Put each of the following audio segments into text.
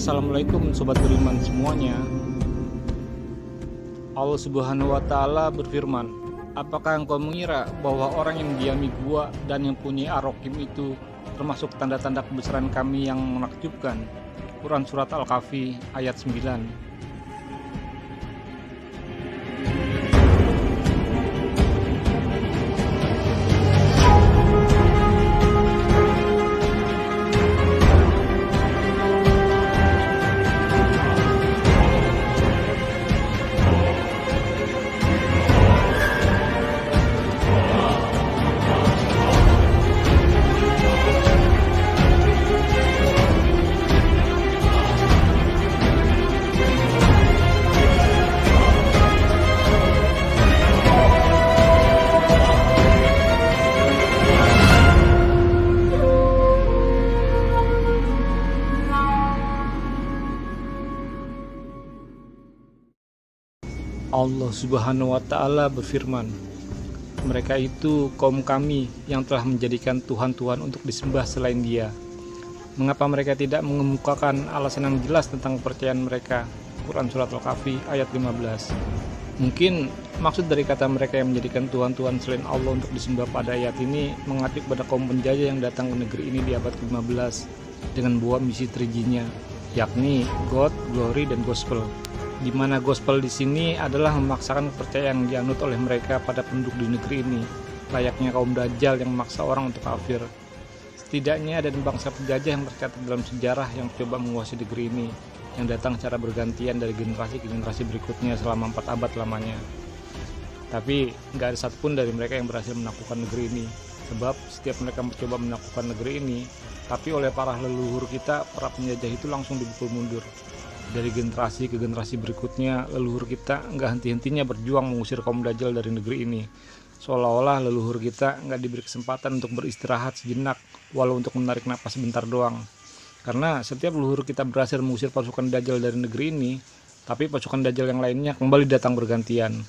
Assalamualaikum sobat beriman semuanya. Allah Subhanahu wa Ta'ala berfirman, apakah engkau mengira bahwa orang yang diami gua dan yang punya Ar-Raqim itu termasuk tanda-tanda kebesaran kami yang menakjubkan? Quran Surat Al-Kahfi ayat 9. Allah Subhanahu wa Ta'ala berfirman, mereka itu kaum kami yang telah menjadikan Tuhan-Tuhan untuk disembah selain Dia. Mengapa mereka tidak mengemukakan alasan yang jelas tentang kepercayaan mereka? Quran Surat Al-Kahfi ayat 15. Mungkin maksud dari kata mereka yang menjadikan Tuhan-Tuhan selain Allah untuk disembah pada ayat ini mengacu pada kaum penjajah yang datang ke negeri ini di abad ke-15 dengan bawa misi 3G-nya, yakni God, Glory, dan Gospel. Di mana gospel di sini adalah memaksakan kepercayaan yang dianut oleh mereka pada penduduk di negeri ini, layaknya kaum Dajjal yang memaksa orang untuk kafir. Setidaknya ada bangsa penjajah yang tercatat dalam sejarah yang coba menguasai negeri ini, yang datang secara bergantian dari generasi ke generasi berikutnya selama 4 abad lamanya. Tapi nggak ada satupun dari mereka yang berhasil menaklukkan negeri ini, sebab setiap mereka mencoba menaklukkan negeri ini, tapi oleh para leluhur kita, para penjajah itu langsung dipukul mundur. Dari generasi ke generasi berikutnya, leluhur kita nggak henti-hentinya berjuang mengusir kaum Dajjal dari negeri ini. Seolah-olah leluhur kita nggak diberi kesempatan untuk beristirahat sejenak, walau untuk menarik napas sebentar doang. Karena setiap leluhur kita berhasil mengusir pasukan Dajjal dari negeri ini, tapi pasukan Dajjal yang lainnya kembali datang bergantian.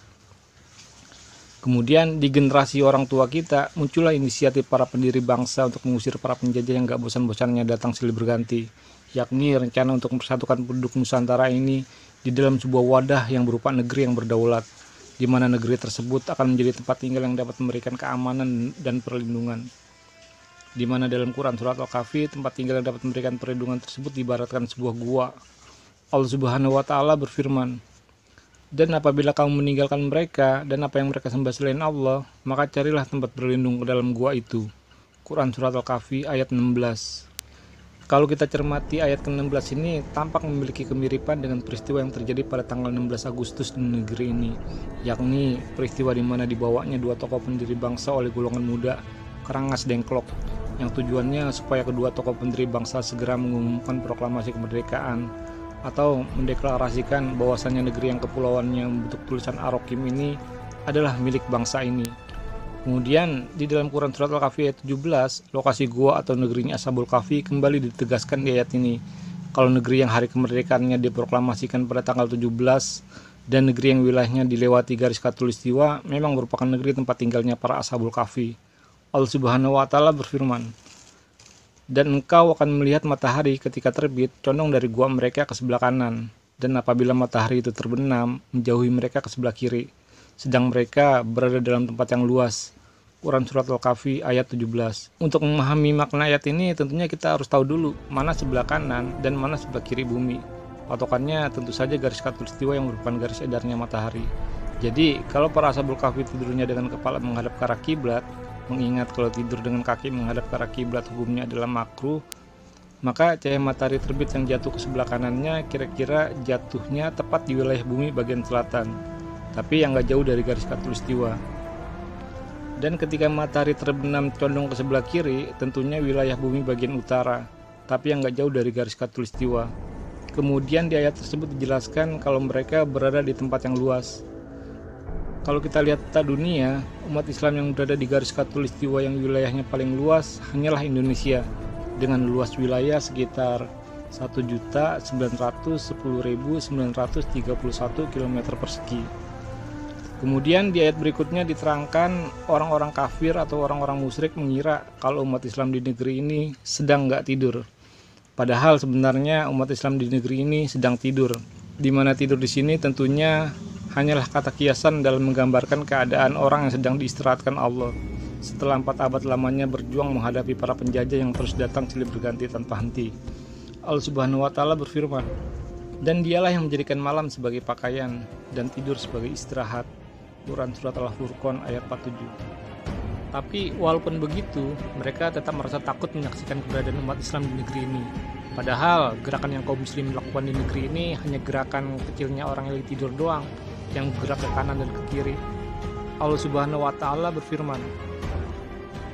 Kemudian di generasi orang tua kita, muncullah inisiatif para pendiri bangsa untuk mengusir para penjajah yang gak bosan-bosannya datang silih berganti, yakni rencana untuk mempersatukan penduduk Nusantara ini di dalam sebuah wadah yang berupa negeri yang berdaulat, di mana negeri tersebut akan menjadi tempat tinggal yang dapat memberikan keamanan dan perlindungan. Di mana dalam Quran Surat Al-Kahfi, tempat tinggal yang dapat memberikan perlindungan tersebut diibaratkan sebuah gua. Allah Subhanahu wa Ta'ala berfirman, dan apabila kamu meninggalkan mereka dan apa yang mereka sembah selain Allah, maka carilah tempat berlindung ke dalam gua itu. Quran Surat Al-Kahfi ayat 16. Kalau kita cermati ayat ke-16 ini tampak memiliki kemiripan dengan peristiwa yang terjadi pada tanggal 16 Agustus di negeri ini, yakni peristiwa di mana dibawanya 2 tokoh pendiri bangsa oleh golongan muda, Karangas Dengklok, yang tujuannya supaya kedua tokoh pendiri bangsa segera mengumumkan proklamasi kemerdekaan atau mendeklarasikan bahwasannya negeri yang kepulauannya membentuk tulisan Ar-Raqim ini adalah milik bangsa ini. Kemudian di dalam Quran Surat Al-Kahfi ayat 17, lokasi gua atau negerinya Ashabul Kahfi kembali ditegaskan di ayat ini. Kalau negeri yang hari kemerdekaannya diproklamasikan pada tanggal 17 dan negeri yang wilayahnya dilewati garis khatulistiwa memang merupakan negeri tempat tinggalnya para Ashabul Kahfi. Allah Subhanahu wa Ta'ala berfirman, dan engkau akan melihat matahari ketika terbit condong dari gua mereka ke sebelah kanan, dan apabila matahari itu terbenam menjauhi mereka ke sebelah kiri, sedang mereka berada dalam tempat yang luas. Quran Surat Al-Kahfi ayat 17. Untuk memahami makna ayat ini tentunya kita harus tahu dulu mana sebelah kanan dan mana sebelah kiri bumi. Patokannya tentu saja garis khatulistiwa yang merupakan garis edarnya matahari. Jadi kalau para Ashabul Kahfi tidurnya dengan kepala menghadap ke arah kiblat, mengingat kalau tidur dengan kaki menghadap ke arah kiblat hukumnya adalah makruh, maka cahaya matahari terbit yang jatuh ke sebelah kanannya kira-kira jatuhnya tepat di wilayah bumi bagian selatan, tapi yang gak jauh dari garis khatulistiwa. Dan ketika matahari terbenam condong ke sebelah kiri, tentunya wilayah bumi bagian utara, tapi yang gak jauh dari garis khatulistiwa. Kemudian di ayat tersebut dijelaskan kalau mereka berada di tempat yang luas. Kalau kita lihat peta dunia, umat Islam yang berada di garis khatulistiwa yang wilayahnya paling luas hanyalah Indonesia, dengan luas wilayah sekitar 1.910.931 km persegi. Kemudian di ayat berikutnya diterangkan orang-orang kafir atau orang-orang musyrik mengira kalau umat Islam di negeri ini sedang nggak tidur. Padahal sebenarnya umat Islam di negeri ini sedang tidur. Di mana tidur di sini tentunya hanyalah kata kiasan dalam menggambarkan keadaan orang yang sedang diistirahatkan Allah setelah 4 abad lamanya berjuang menghadapi para penjajah yang terus datang silih berganti tanpa henti. Allah Subhanahu wa Ta'ala berfirman, "Dan dialah yang menjadikan malam sebagai pakaian dan tidur sebagai istirahat." Quran Surat Al-Furqan ayat 47. Tapi walaupun begitu, mereka tetap merasa takut menyaksikan keberadaan umat Islam di negeri ini. Padahal gerakan yang kaum muslim lakukan di negeri ini hanya gerakan kecilnya orang yang tidur doang, yang bergerak ke kanan dan ke kiri. Allah Subhanahu wa Ta'ala berfirman,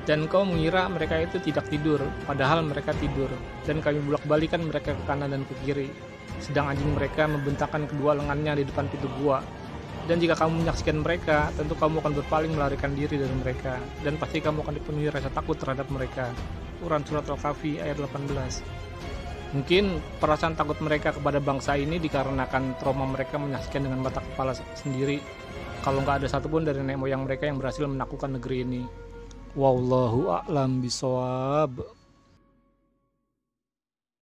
"Dan kau mengira mereka itu tidak tidur, padahal mereka tidur, dan kami bolak-balikan mereka ke kanan dan ke kiri, sedang anjing mereka membentangkan kedua lengannya di depan pintu gua. Dan jika kamu menyaksikan mereka, tentu kamu akan berpaling melarikan diri dari mereka, dan pasti kamu akan dipenuhi rasa takut terhadap mereka." Quran Surat Al-Kahfi ayat 18. Mungkin perasaan takut mereka kepada bangsa ini dikarenakan trauma mereka menyaksikan dengan mata kepala sendiri kalau nggak ada satupun dari nenek moyang mereka yang berhasil menaklukkan negeri ini. Wallahu a'lam bishawab.